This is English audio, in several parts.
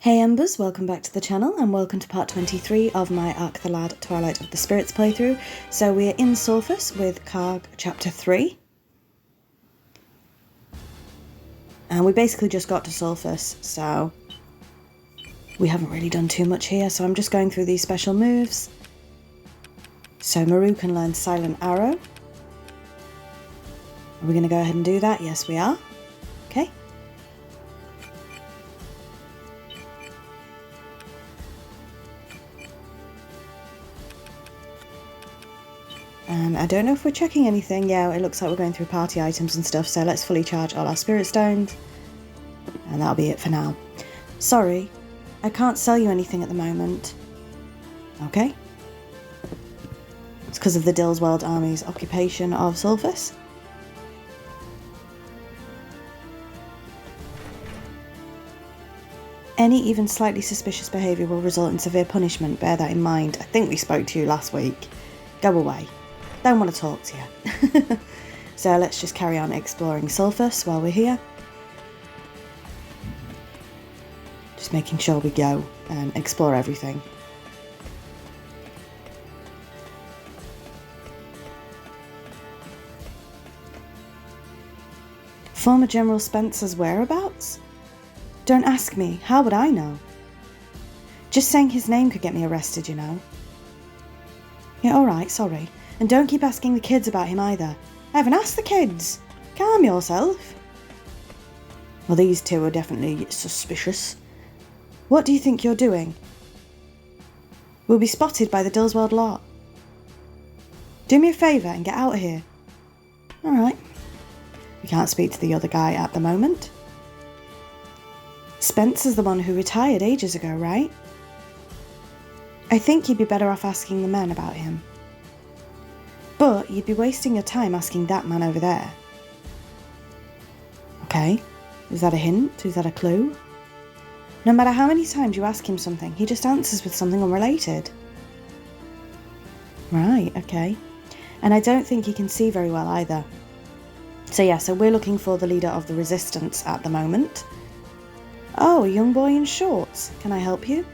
Hey Embers, welcome back to the channel and welcome to part 23 of my Ark the Lad Twilight of the Spirits playthrough. So we're in Sulphus with Karg chapter 3. And we basically just got to Sulphus, so we haven't really done too much here, so I'm just going through these special moves. So Maru can learn Silent Arrow. Are we going to go ahead and do that? Yes we are. Okay. I don't know if we're checking anything. Yeah, it looks like we're going through party items and stuff, so let's fully charge all our spirit stones. And that'll be it for now. Sorry, I can't sell you anything at the moment. Okay. It's because of the Dillsweld Army's occupation of Sulphus. Any even slightly suspicious behaviour will result in severe punishment. Bear that in mind. I think we spoke to you last week. Go away. Don't want to talk to you. So let's just carry on exploring Sulphus while we're here. Just making sure we go and explore everything. Former General Spencer's whereabouts? Don't ask me. How would I know? Just saying his name could get me arrested, you know. Yeah, alright, sorry. And don't keep asking the kids about him either. I haven't asked the kids. Calm yourself. Well, these two are definitely suspicious. What do you think you're doing? We'll be spotted by the Dillsweld lot. Do me a favour and get out of here. Alright. We can't speak to the other guy at the moment. Spencer's the one who retired ages ago, right? I think you'd be better off asking the men about him. But you'd be wasting your time asking that man over there. Okay, is that a hint? Is that a clue? No matter how many times you ask him something, he just answers with something unrelated. Right, okay. And I don't think he can see very well either. So yeah, so we're looking for the leader of the resistance at the moment. Oh, a young boy in shorts. Can I help you?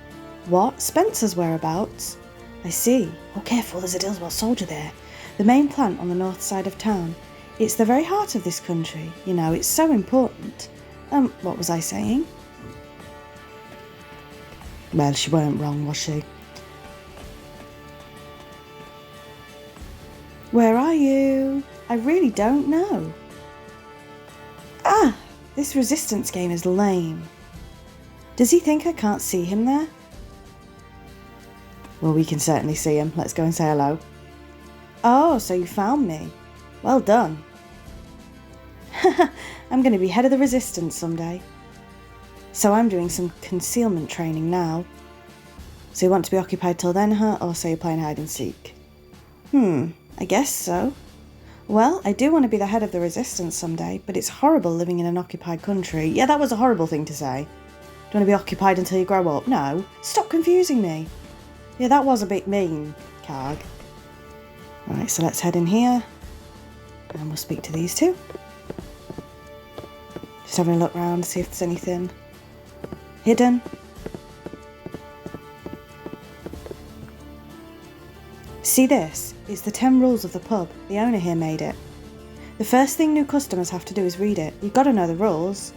What? Spencer's whereabouts? I see. Oh, careful, there's a Dillsweld soldier there. The main plant on the north side of town. It's the very heart of this country. You know, it's so important. What was I saying? Well, she weren't wrong, was she? Where are you? I really don't know. Ah, this resistance game is lame. Does he think I can't see him there? Well, we can certainly see him. Let's go and say hello. Oh, so you found me. Well done. I'm going to be head of the resistance someday. So I'm doing some concealment training now. So you want to be occupied till then, huh? Or so you're playing hide and seek? I guess so. Well, I do want to be the head of the resistance someday, but it's horrible living in an occupied country. Yeah, that was a horrible thing to say. Do you want to be occupied until you grow up? No. Stop confusing me. Yeah, that was a bit mean, Karg. Right, so let's head in here. And we'll speak to these two. Just having a look around, see if there's anything hidden. See this? It's the 10 rules of the pub. The owner here made it. The first thing new customers have to do is read it. You've got to know the rules.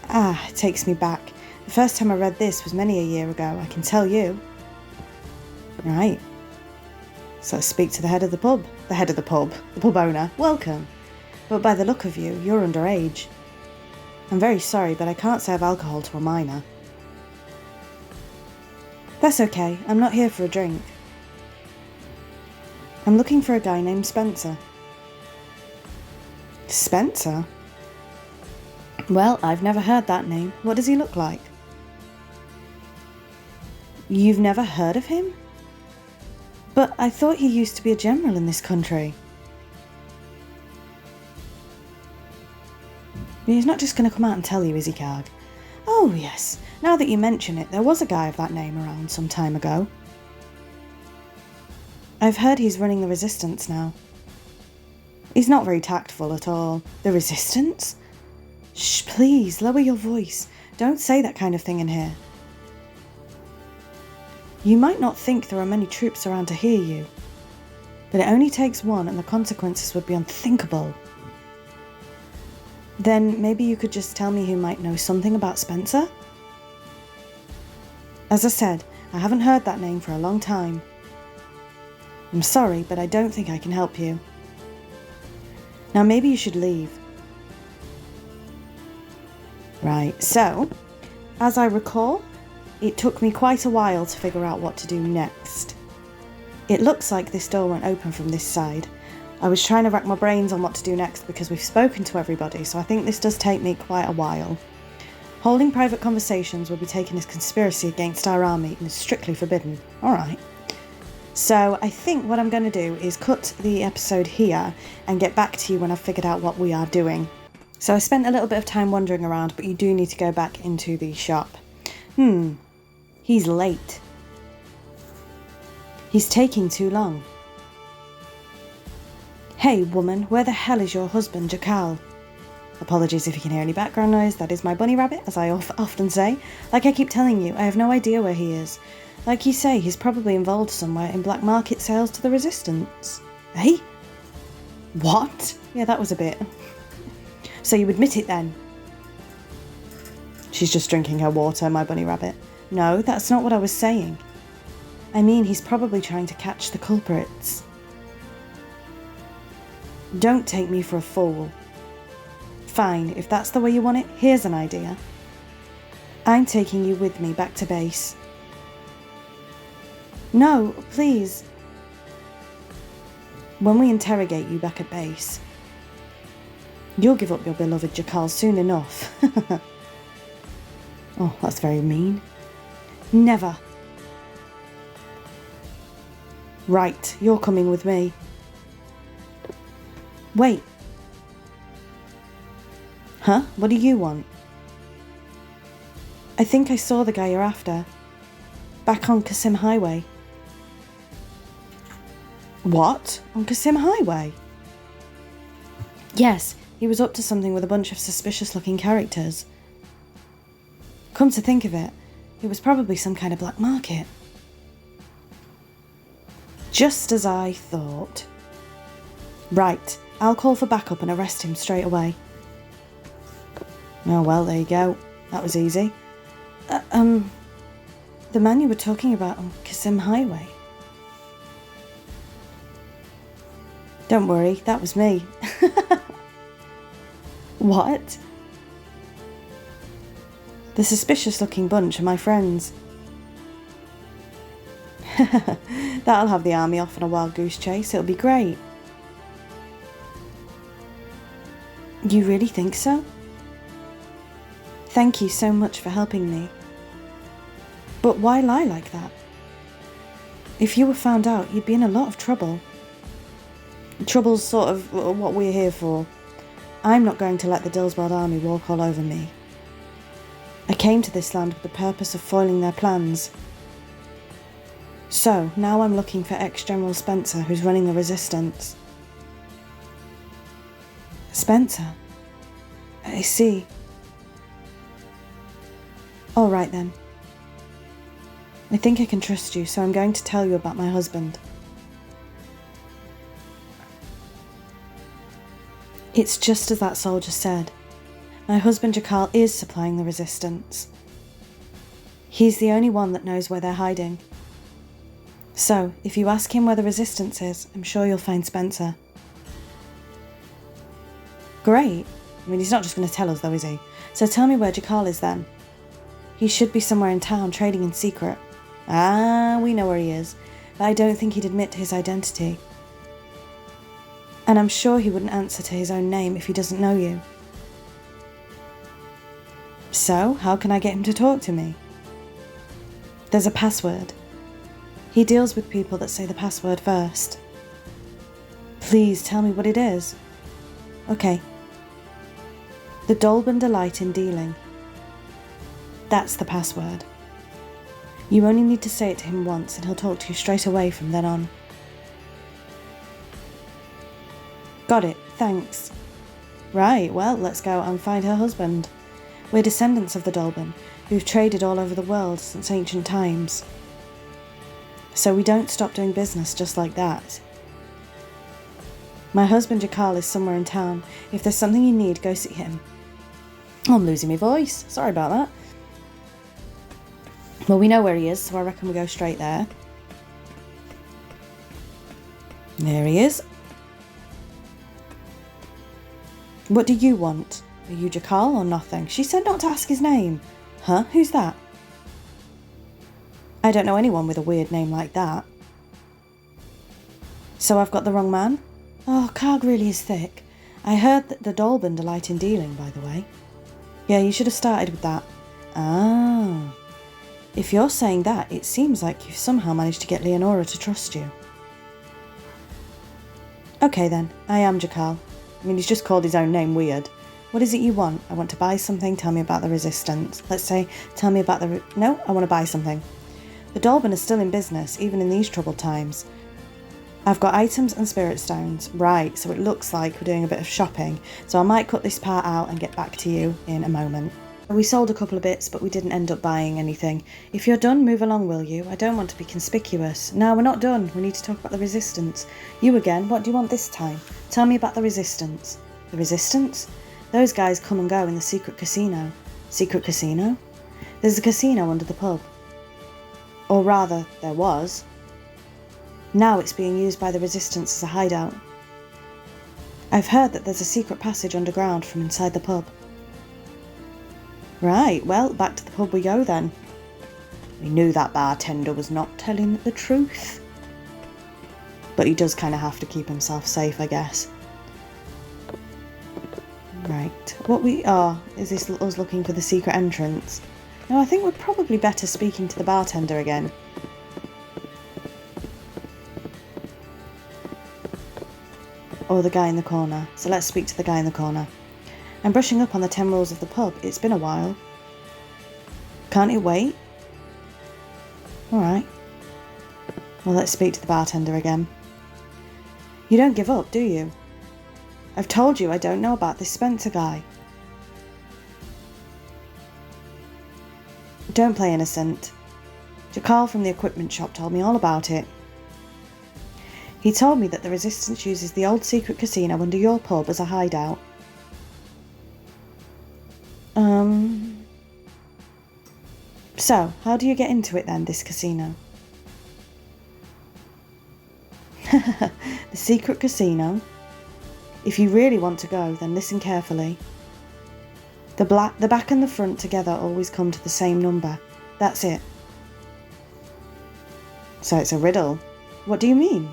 Ah, it takes me back. The first time I read this was many a year ago, I can tell you. Right. So let's speak to the head of the pub. The head of the pub owner. Welcome. But by the look of you, you're underage. I'm very sorry, but I can't serve alcohol to a minor. That's okay. I'm not here for a drink. I'm looking for a guy named Spencer. Spencer? Well, I've never heard that name. What does he look like? You've never heard of him? But I thought he used to be a general in this country. He's not just going to come out and tell you, is he, Karg? Oh, yes. Now that you mention it, there was a guy of that name around some time ago. I've heard he's running the resistance now. He's not very tactful at all. The resistance? Shh, please, lower your voice. Don't say that kind of thing in here. You might not think there are many troops around to hear you, but it only takes one and the consequences would be unthinkable. Then maybe you could just tell me who might know something about Spencer? As I said, I haven't heard that name for a long time. I'm sorry, but I don't think I can help you. Now maybe you should leave. Right, so, as I recall, it took me quite a while to figure out what to do next. It looks like this door won't open from this side. I was trying to rack my brains on what to do next because we've spoken to everybody, so I think this does take me quite a while. Holding private conversations will be taken as conspiracy against our army and is strictly forbidden. Alright. So I think what I'm going to do is cut the episode here and get back to you when I've figured out what we are doing. So I spent a little bit of time wandering around, but you do need to go back into the shop. He's late. He's taking too long. Hey woman, where the hell is your husband, Jakal? Apologies if you can hear any background noise, that is my bunny rabbit, as I often say. Like I keep telling you, I have no idea where he is. Like you say, he's probably involved somewhere in black market sales to the Resistance. Eh? What? Yeah, that was a bit... So you admit it then? She's just drinking her water, my bunny rabbit. No, that's not what I was saying. I mean, he's probably trying to catch the culprits. Don't take me for a fool. Fine, if that's the way you want it, here's an idea. I'm taking you with me back to base. No, please. When we interrogate you back at base, you'll give up your beloved Jakal soon enough. Oh, that's very mean. Never. Right, you're coming with me. Wait. Huh? What do you want? I think I saw the guy you're after. Back on Qasim Highway. What? On Qasim Highway? Yes, he was up to something with a bunch of suspicious-looking characters. Come to think of it, it was probably some kind of black market. Just as I thought. Right, I'll call for backup and arrest him straight away. Oh well, there you go. That was easy. The man you were talking about on Qasim Highway. Don't worry, that was me. What? The suspicious-looking bunch are my friends. That'll have the army off on a wild goose chase. It'll be great. You really think so? Thank you so much for helping me. But why lie like that? If you were found out, you'd be in a lot of trouble. Trouble's sort of what we're here for. I'm not going to let the Dillswald army walk all over me. I came to this land with the purpose of foiling their plans. So, now I'm looking for ex-General Spencer, who's running the Resistance. Spencer? I see. All right then. I think I can trust you, so I'm going to tell you about my husband. It's just as that soldier said. My husband Jakal is supplying the Resistance. He's the only one that knows where they're hiding. So, if you ask him where the Resistance is, I'm sure you'll find Spencer. Great. I mean, he's not just going to tell us though, is he? So tell me where Jakal is then. He should be somewhere in town, trading in secret. Ah, we know where he is, but I don't think he'd admit to his identity. And I'm sure he wouldn't answer to his own name if he doesn't know you. So, how can I get him to talk to me? There's a password. He deals with people that say the password first. Please tell me what it is. Okay. The Dolben delight in dealing. That's the password. You only need to say it to him once and he'll talk to you straight away from then on. Got it, thanks. Right, well, let's go and find her husband. We're descendants of the Dolben, who've traded all over the world since ancient times. So we don't stop doing business just like that. My husband Jakal is somewhere in town. If there's something you need, go see him. Oh, I'm losing my voice. Sorry about that. Well, we know where he is, so I reckon we go straight there. There he is. What do you want? Are you Jakal or nothing? She said not to ask his name. Huh? Who's that? I don't know anyone with a weird name like that. So I've got the wrong man? Oh, Karg really is thick. I heard that the Dolben delight in dealing, by the way. Yeah, you should have started with that. Ah. If you're saying that, it seems like you've somehow managed to get Leonora to trust you. Okay then, I am Jakal. I mean, he's just called his own name weird. What is it you want? I want to buy something, tell me about the resistance. Let's say, tell me about the... No, I want to buy something. The Dolben is still in business, even in these troubled times. I've got items and spirit stones. Right, so it looks like we're doing a bit of shopping. So I might cut this part out and get back to you in a moment. We sold a couple of bits, but we didn't end up buying anything. If you're done, move along, will you? I don't want to be conspicuous. No, we're not done. We need to talk about the resistance. You again, what do you want this time? Tell me about the resistance. The resistance? Those guys come and go in the secret casino. Secret casino? There's a casino under the pub. Or rather, there was. Now it's being used by the resistance as a hideout. I've heard that there's a secret passage underground from inside the pub. Right, well, back to the pub we go then. We knew that bartender was not telling the truth. But he does kind of have to keep himself safe, I guess. Right, what we are, is this us looking for the secret entrance? No, I think we're probably better speaking to the bartender again. Or the guy in the corner. So let's speak to the guy in the corner. I'm brushing up on the 10 rules of the pub. It's been a while. Can't it wait? Alright. Well, let's speak to the bartender again. You don't give up, do you? I've told you I don't know about this Spencer guy. Don't play innocent. Jakal from the equipment shop told me all about it. He told me that the Resistance uses the old secret casino under your pub as a hideout. So, how do you get into it then, this casino? The secret casino? If you really want to go, then listen carefully. The back and the front together always come to the same number. That's it. So it's a riddle. What do you mean?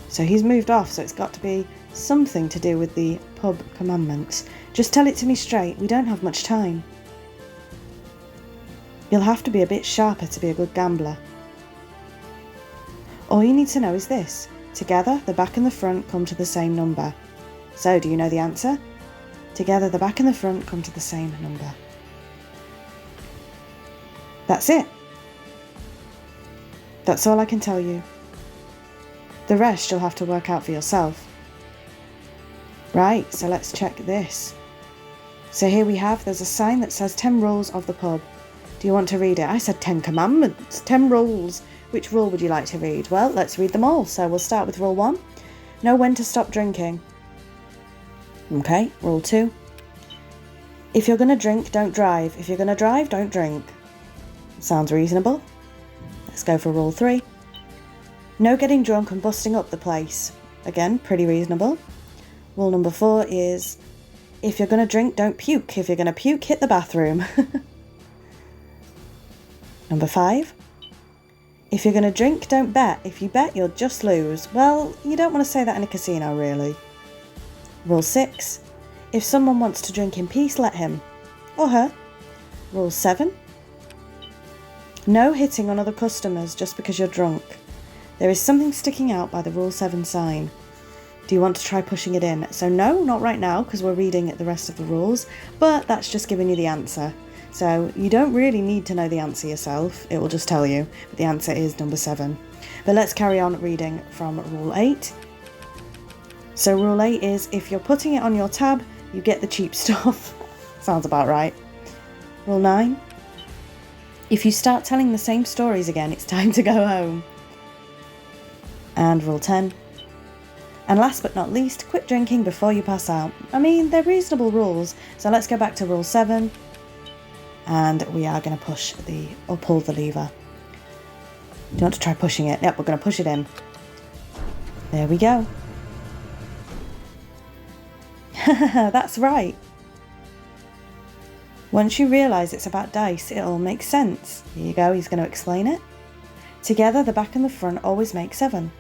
So he's moved off, so it's got to be something to do with the pub commandments. Just tell it to me straight, we don't have much time. You'll have to be a bit sharper to be a good gambler. All you need to know is this. Together, the back and the front come to the same number. So, do you know the answer? Together, the back and the front come to the same number. That's it. That's all I can tell you. The rest you'll have to work out for yourself. Right, so let's check this. So here we have, there's a sign that says 10 rules of the pub. Do you want to read it? I said 10 commandments, 10 rules. Which rule would you like to read? Well, let's read them all. So we'll start with rule 1. Know when to stop drinking. Okay, rule 2. If you're going to drink, don't drive. If you're going to drive, don't drink. Sounds reasonable. Let's go for rule 3. No getting drunk and busting up the place. Again, pretty reasonable. Rule number 4 is, if you're going to drink, don't puke. If you're going to puke, hit the bathroom. Number 5. If you're going to drink, don't bet. If you bet, you'll just lose. Well, you don't want to say that in a casino, really. Rule 6. If someone wants to drink in peace, let him. Or her. Rule 7. No hitting on other customers just because you're drunk. There is something sticking out by the Rule 7 sign. Do you want to try pushing it in? So no, not right now, because we're reading the rest of the rules, but that's just giving you the answer. So you don't really need to know the answer yourself, it will just tell you, but the answer is number 7. But let's carry on reading from Rule 8. So rule 8 is, if you're putting it on your tab, you get the cheap stuff. Sounds about right. Rule 9. If you start telling the same stories again, it's time to go home. And rule 10. And last but not least, quit drinking before you pass out. I mean, they're reasonable rules, so let's go back to rule 7. And we are going to pull the lever. Do you want to try pushing it? Yep, we're going to push it in. There we go. That's right. Once you realise it's about dice, it all makes sense. Here you go, he's going to explain it. Together, the back and the front always make 7.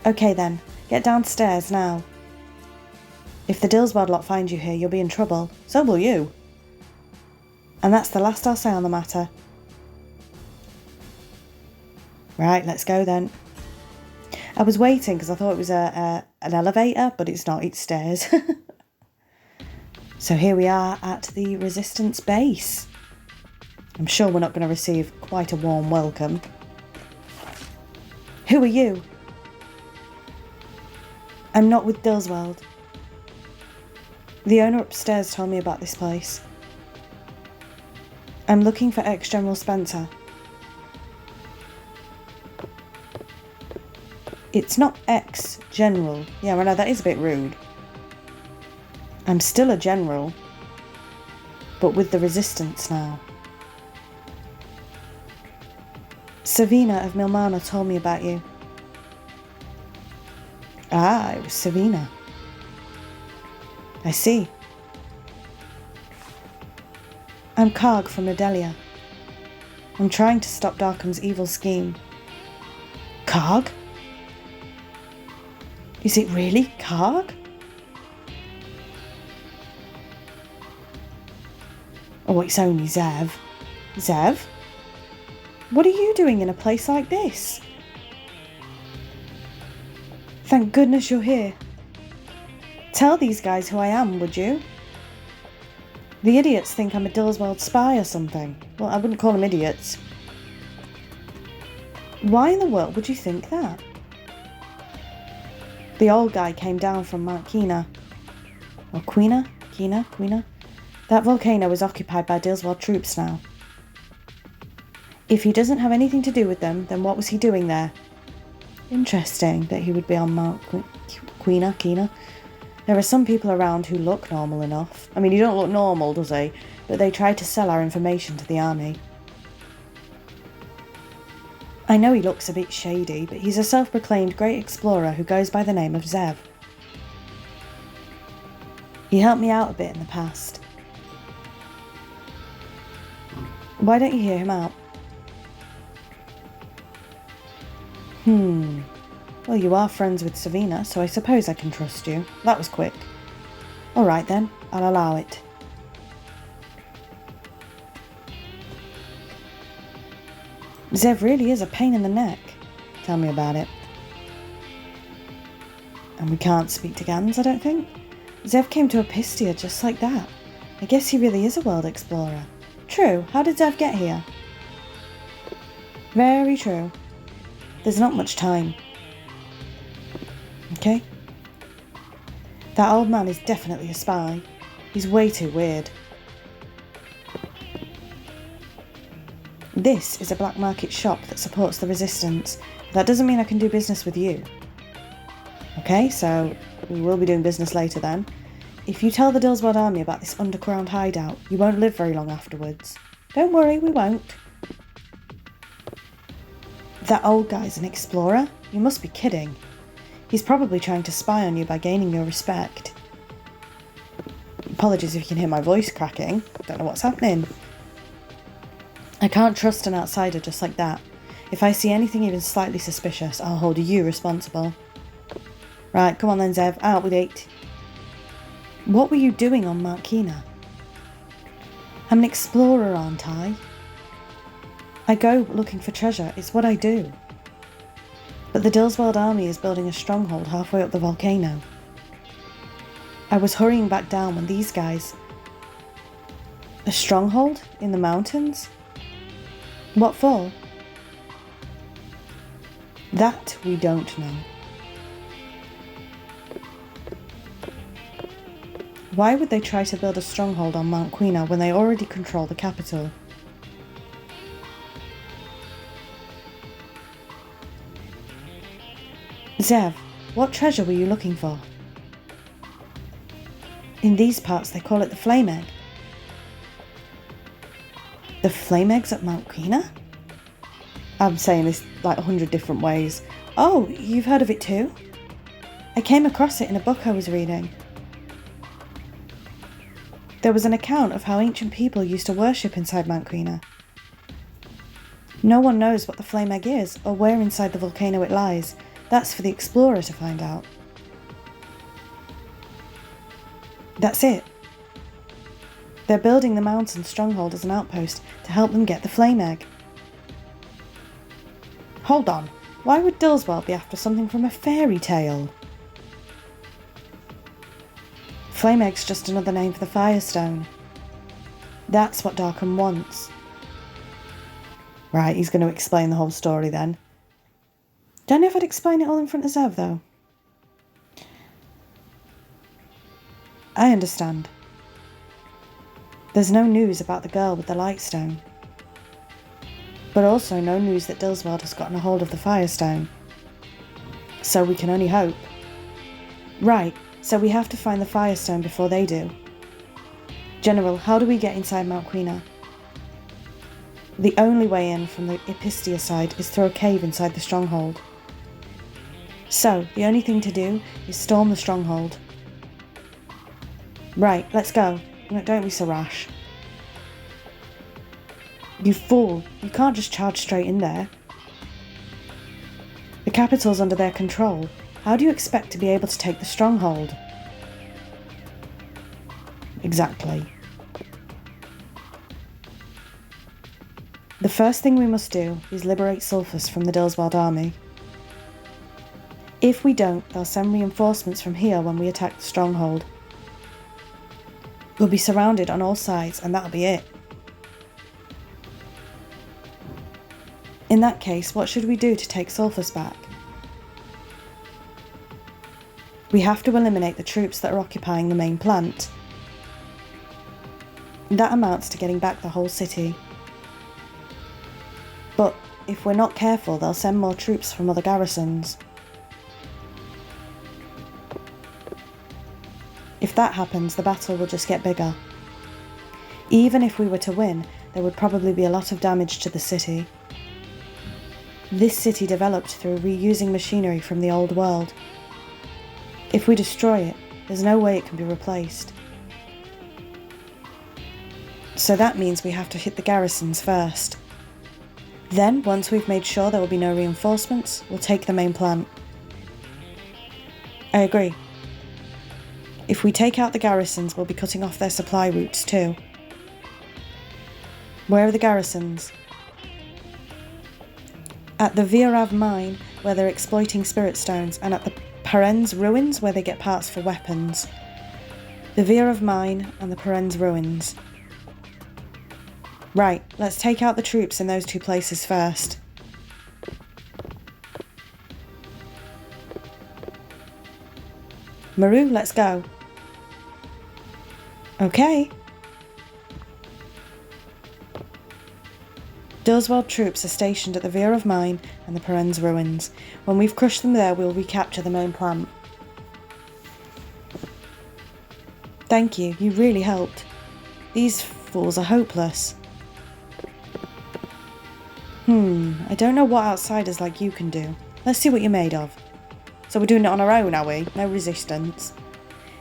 Okay then, get downstairs now. If the Dillswald lot find you here, you'll be in trouble. So will you. And that's the last I'll say on the matter. Right, let's go then. I was waiting because I thought it was an elevator, but it's not, it's stairs. So here we are at the Resistance base. I'm sure we're not going to receive quite a warm welcome. Who are you? I'm not with Dillswald. The owner upstairs told me about this place. I'm looking for ex-General Spencer. It's not ex-General. Yeah, I know, that is a bit rude. I'm still a general, but with the Resistance now. Savina of Milmana told me about you. Ah, it was Savina. I see. I'm Karg from Adelia. I'm trying to stop Darkham's evil scheme. Karg? Is it really Karg? Oh, it's only Zev. Zev? What are you doing in a place like this? Thank goodness you're here. Tell these guys who I am, would you? The idiots think I'm a Dillswald spy or something. Well, I wouldn't call them idiots. Why in the world would you think that? The old guy came down from Mount Kina. Or Quina? Quina? That volcano is occupied by Dillswald troops now. If he doesn't have anything to do with them, then what was he doing there? Interesting that he would be on Mount Kina. There are some people around who look normal enough. I mean, he don't look normal, does he? But they tried to sell our information to the army. I know he looks a bit shady, but he's a self-proclaimed great explorer who goes by the name of Zev. He helped me out a bit in the past. Why don't you hear him out? Well, you are friends with Savina, so I suppose I can trust you. That was quick. Alright then, I'll allow it. Zev really is a pain in the neck. Tell me about it. And we can't speak to Gans, I don't think? Zev came to Apistia just like that. I guess he really is a world explorer. True, how did Zev get here? Very true. There's not much time. Okay? That old man is definitely a spy. He's way too weird. This is a black market shop that supports the Resistance. That doesn't mean I can do business with you. Okay, so we will be doing business later then. If you tell the Dillswald army about this underground hideout, you won't live very long afterwards. Don't worry, we won't. That old guy's an explorer? You must be kidding. He's probably trying to spy on you by gaining your respect. Apologies if you can hear my voice cracking. Don't know what's happening. I can't trust an outsider just like that. If I see anything even slightly suspicious, I'll hold you responsible. Right, come on then, Zev. Out with it. What were you doing on Mount Kina? I'm an explorer, aren't I? I go looking for treasure. It's what I do. But the Dillswald army is building a stronghold halfway up the volcano. I was hurrying back down when these guys... A stronghold? In the mountains? What for? That we don't know. Why would they try to build a stronghold on Mount Quina when they already control the capital? Zev, what treasure were you looking for? In these parts they call it the flame egg. The flame eggs at Mount Quina? I'm saying this like 100 different ways. Oh, you've heard of it too? I came across it in a book I was reading. There was an account of how ancient people used to worship inside Mount Quina. No one knows what the flame egg is or where inside the volcano it lies. That's for the explorer to find out. That's it. They're building the mountain stronghold as an outpost to help them get the flame egg. Hold on, why would Dillswell be after something from a fairy tale? Flame egg's just another name for the Firestone. That's what Darkham wants. Right, he's going to explain the whole story then. Don't know if I'd explain it all in front of Zev though. I understand. There's no news about the girl with the Lightstone. But also no news that Dillswell has gotten a hold of the Firestone. So we can only hope. Right, so we have to find the Firestone before they do. General, how do we get inside Mount Quina? The only way in from the Epistia side is through a cave inside the stronghold. So, the only thing to do is storm the stronghold. Right, let's go. Don't be so rash. You fool, you can't just charge straight in there. The capital's under their control. How do you expect to be able to take the stronghold? Exactly. The first thing we must do is liberate Sulphus from the Dillswald army. If we don't, they'll send reinforcements from here when we attack the stronghold. We'll be surrounded on all sides and that'll be it. In that case, what should we do to take Sulphus back? We have to eliminate the troops that are occupying the main plant. That amounts to getting back the whole city. But if we're not careful, they'll send more troops from other garrisons. If that happens, the battle will just get bigger. Even if we were to win, there would probably be a lot of damage to the city. This city developed through reusing machinery from the old world. If we destroy it, there's no way it can be replaced. So that means we have to hit the garrisons first. Then, once we've made sure there will be no reinforcements, we'll take the main plant. I agree. If we take out the garrisons, we'll be cutting off their supply routes too. Where are the garrisons? At the Virav mine, where they're exploiting spirit stones, and at the Parenz ruins, where they get parts for weapons. The Virav mine and the Parenz ruins. Right, let's take out the troops in those two places first. Maru, let's go. Okay. Dillswald troops are stationed at the Virav mine and the Parenz ruins. When we've crushed them there, we'll recapture the main plant. Thank you, you really helped. These fools are hopeless. I don't know what outsiders like you can do. Let's see what you're made of. So we're doing it on our own, are we? No resistance.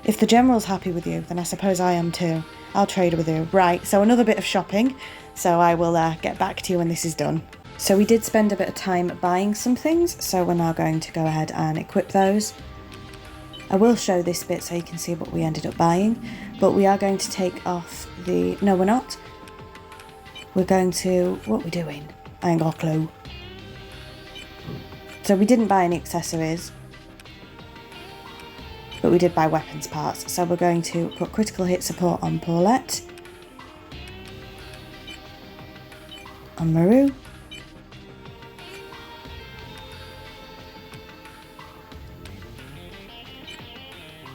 If the General's happy with you, then I suppose I am too. I'll trade with you. Right, so another bit of shopping. So I will get back to you when this is done. So we did spend a bit of time buying some things, so we're now going to go ahead and equip those. I will show this bit so you can see what we ended up buying, but we are going to take off the... No, we're not. We're going to... What are we doing? I ain't got a clue. So we didn't buy any accessories, but we did buy weapons parts. So we're going to put critical hit support on Paulette, on Maru,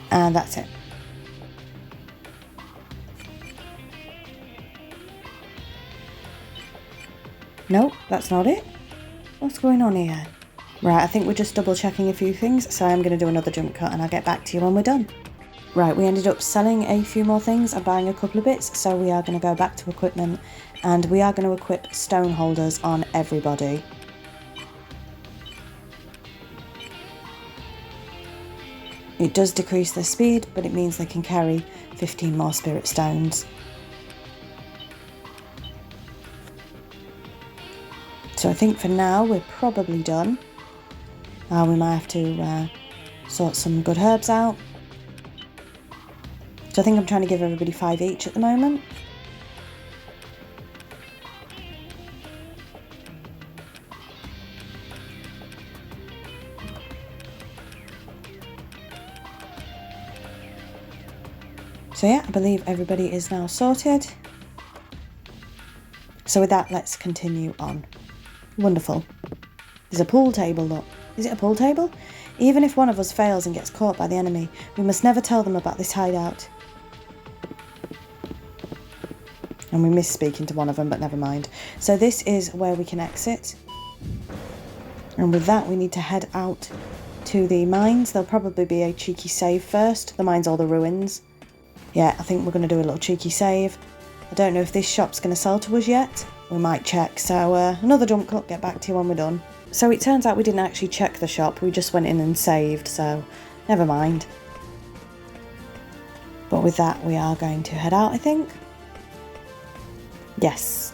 and that's it. Nope, that's not it. What's going on here? Right, I think we're just double checking a few things, so I'm going to do another jump cut and I'll get back to you when we're done. Right, we ended up selling a few more things and buying a couple of bits, so we are going to go back to equipment and we are going to equip stone holders on everybody. It does decrease their speed, but it means they can carry 15 more spirit stones. So I think for now we're probably done. We might have to sort some good herbs out. So I think I'm trying to give everybody 5 each at the moment. So yeah, I believe everybody is now sorted. So with that, let's continue on. Wonderful. There's a pool table, look. Is it a pool table? Even if one of us fails and gets caught by the enemy, we must never tell them about this hideout. And we missed speaking to one of them, but never mind. So this is where we can exit. And with that, we need to head out to the mines. There'll probably be a cheeky save first. The mines or the ruins. Yeah, I think we're going to do a little cheeky save. I don't know if this shop's going to sell to us yet. We might check. So another jump cut, get back to you when we're done. So it turns out we didn't actually check the shop. We just went in and saved, so never mind. But with that, we are going to head out, I think. Yes.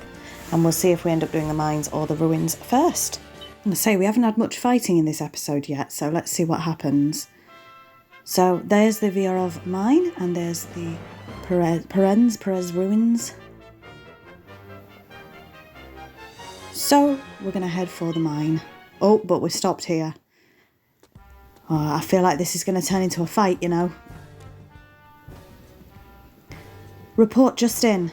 And we'll see if we end up doing the mines or the ruins first. I'm going to say we haven't had much fighting in this episode yet, so let's see what happens. So there's the Viorov mine, and there's the Perez ruins. So we're going to head for the mine. Oh, but we're stopped here. Oh, I feel like this is going to turn into a fight, you know. Report just in.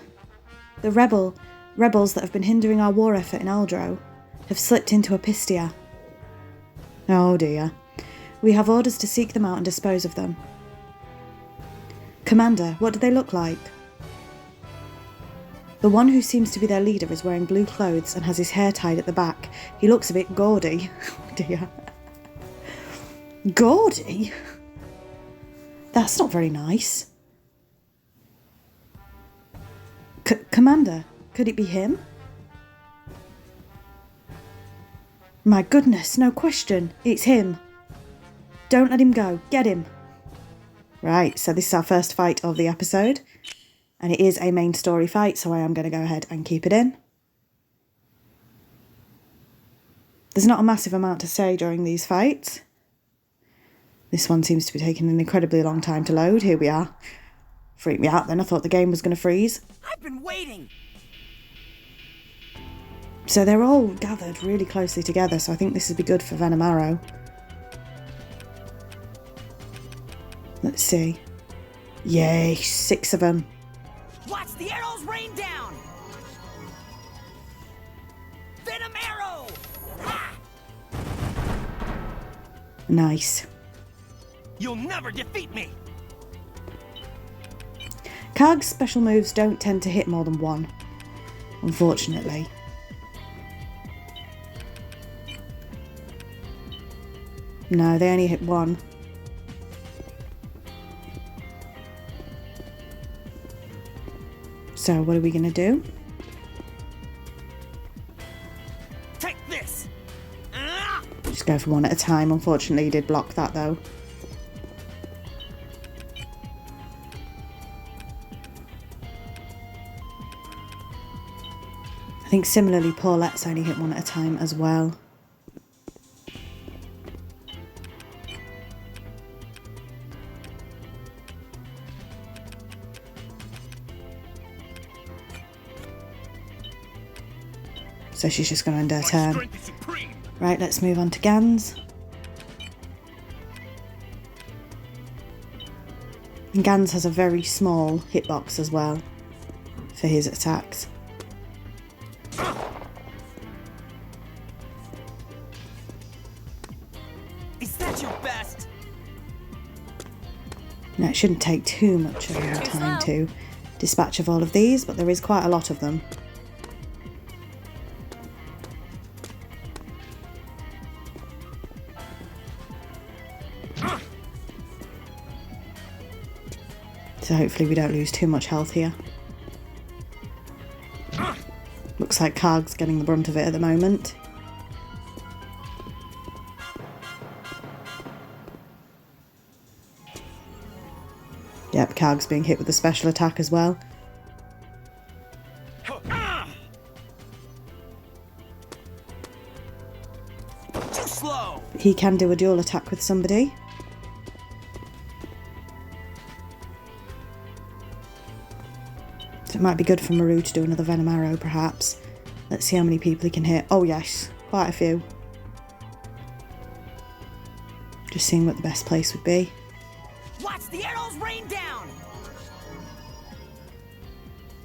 The rebels that have been hindering our war effort in Aldro have slipped into Apistia. Oh dear. We have orders to seek them out and dispose of them. Commander, what do they look like? The one who seems to be their leader is wearing blue clothes and has his hair tied at the back. He looks a bit gaudy. Oh dear. Gaudy? That's not very nice. Commander, could it be him? My goodness, no question. It's him. Don't let him go. Get him. Right, so this is our first fight of the episode. And it is a main story fight, so I am going to go ahead and keep it in. There's not a massive amount to say during these fights. This one seems to be taking an incredibly long time to load. Here we are. Freaked me out then. I thought the game was going to freeze. I've been waiting. So they're all gathered really closely together, so I think this would be good for Venom Arrow. Let's see. Yay, 6 of them. Watch the arrows rain down. Venom Arrow. Ha! Nice. You'll never defeat me. Karg's special moves don't tend to hit more than 1, unfortunately. No, they only hit 1. So what are we going to do? Take this. Just go for one at a time. Unfortunately, he did block that though. I think similarly Paulette's only hit 1 at a time as well. So she's just going to end her turn. Right, let's move on to Gans. And Gans has a very small hitbox as well for his attacks. Is that your best? Now it shouldn't take too much of our time to dispatch of all of these, but there is quite a lot of them. So hopefully we don't lose too much health here. Looks like Karg's getting the brunt of it at the moment. Yep, Karg's being hit with a special attack as well. Too slow. He can do a dual attack with somebody. So it might be good for Maru to do another Venom Arrow, perhaps. Let's see how many people he can hit. Oh yes, quite a few. Just seeing what the best place would be. Watch the arrows rain down.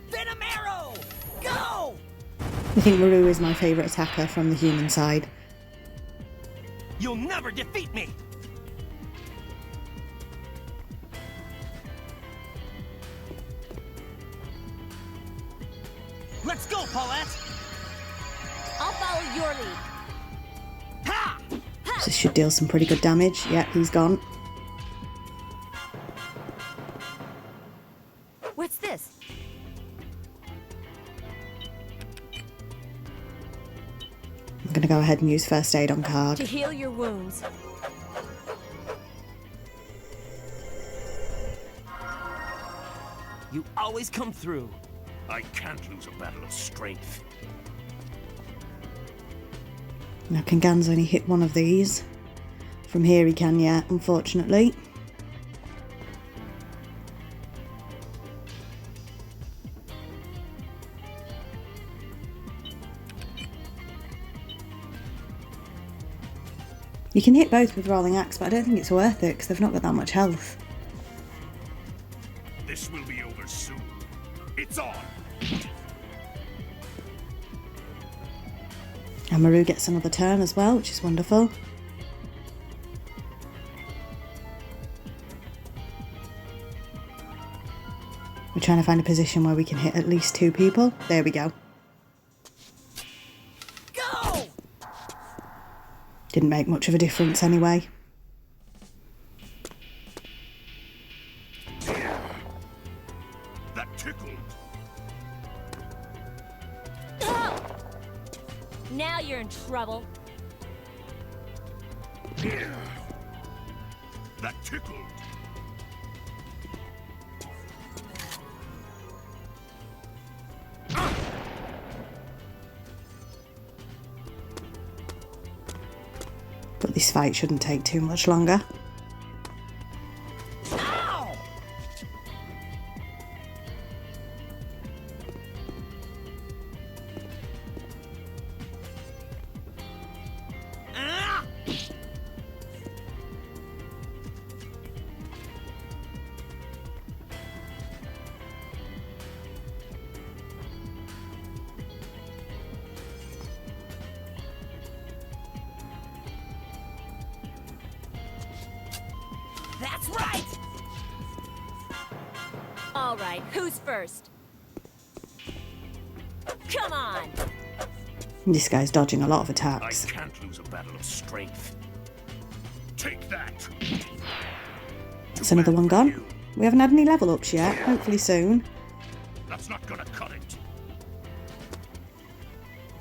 Venom arrow, go! I think Maru is my favourite attacker from the human side. You'll never defeat me. Let's go, Paulette. I'll follow your lead. Ha! So this should deal some pretty good damage. Yep, he's gone. What's this? I'm going to go ahead and use first aid on To Karg. heal your wounds. You always come through. I can't lose a battle of strength. Now can Gans only hit one of these? From here he can, yeah, unfortunately. You can hit both with Rolling Axe, but I don't think it's worth it because they've not got that much health. This will be over soon. It's on! And Maru gets another turn as well, which is wonderful. We're trying to find a position where we can hit at least 2 people. There we go. Go! Didn't make much of a difference anyway. That tickled! Now you're in trouble. That tickled! But this fight shouldn't take too much longer. Ow! Ah! That's right! All right, who's first? Come on! This guy's dodging a lot of I attacks. can't lose a battle of strength. Take that! That's another one gone. We haven't had any level ups yet. Hopefully soon. That's not gonna cut it.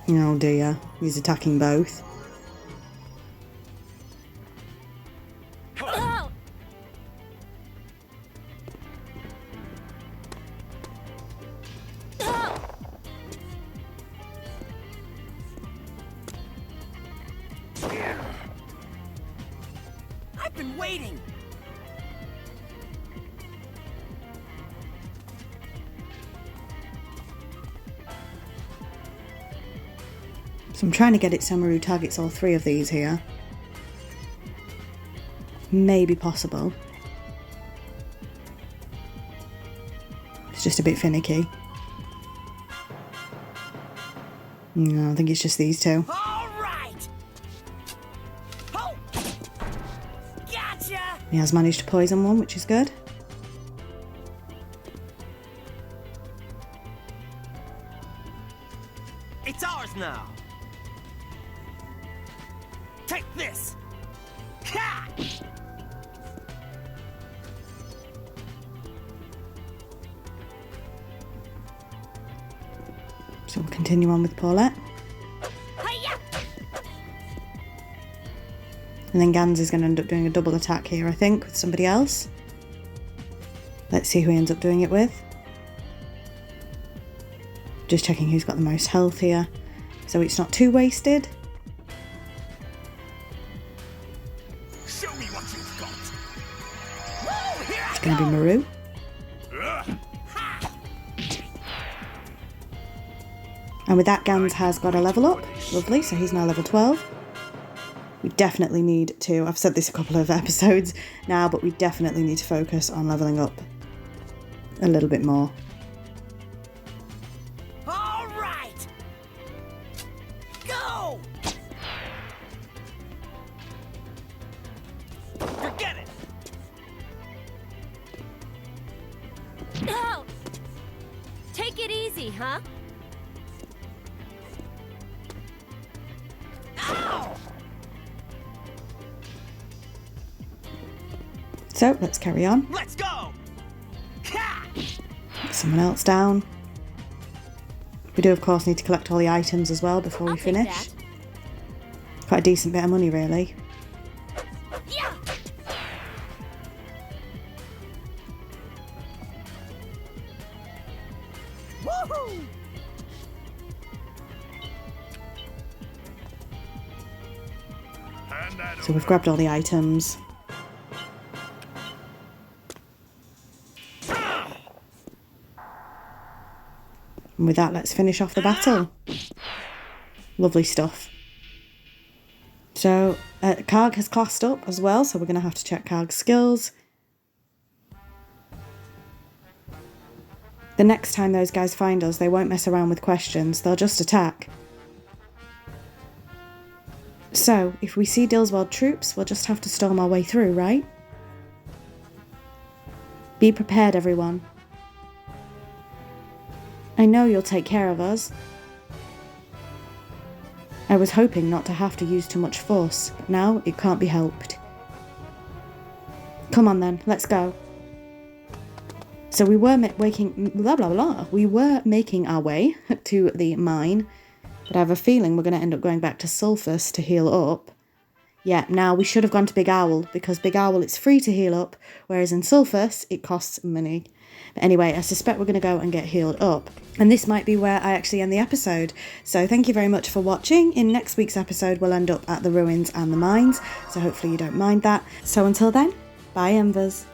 Oh dear, he's attacking both. Oh! Oh! I've been waiting. So I'm trying to get it so Maru targets all 3 of these here. Maybe possible. It's just a bit finicky. No, I think it's just these 2. All right. Oh, gotcha. He has managed to poison one, which is good. It's ours now. Take this. Ha! So we'll continue on with Paulette. Hi-ya! And then Gans is going to end up doing a double attack here, I think, with somebody else. Let's see who he ends up doing it with. Just checking who's got the most health here, so it's not too wasted. Show me what you've got. Whoa, here I It's going to be go. Maru. And with that, Gans has got a level up. Lovely, so he's now level 12. We definitely need to, I've said this a couple of episodes now, but we definitely need to focus on leveling up a little bit more. All right. Go. Forget it. No! Take it easy, huh? Ow! So let's carry on. Let's go. Ha! Get someone else down. We do, of course, need to collect all the items as well before we I'll take finish. that. Quite a decent bit of money, really. Yeah! Woohoo! Hand that So we've grabbed all the items. And with that, let's finish off the battle. Lovely stuff. So, Karg has classed up as well, so we're going to have to check Karg's skills. The next time those guys find us, they won't mess around with questions, they'll just attack. So, if we see Dillswald troops, we'll just have to storm our way through, right? Be prepared, everyone. I know you'll take care of us. I was hoping not to have to use too much force, but now it can't be helped. Come on then, let's go. So we were we were making our way to the mine, but I have a feeling we're going to end up going back to Sulphus to heal up. Yeah, now we should have gone to Big Owl, because Big Owl it's free to heal up, whereas in Sulphus it costs money. But anyway, I suspect we're going to go and get healed up. And this might be where I actually end the episode. So thank you very much for watching. In next week's episode, we'll end up at the ruins and the mines. So hopefully you don't mind that. So until then, bye Embers.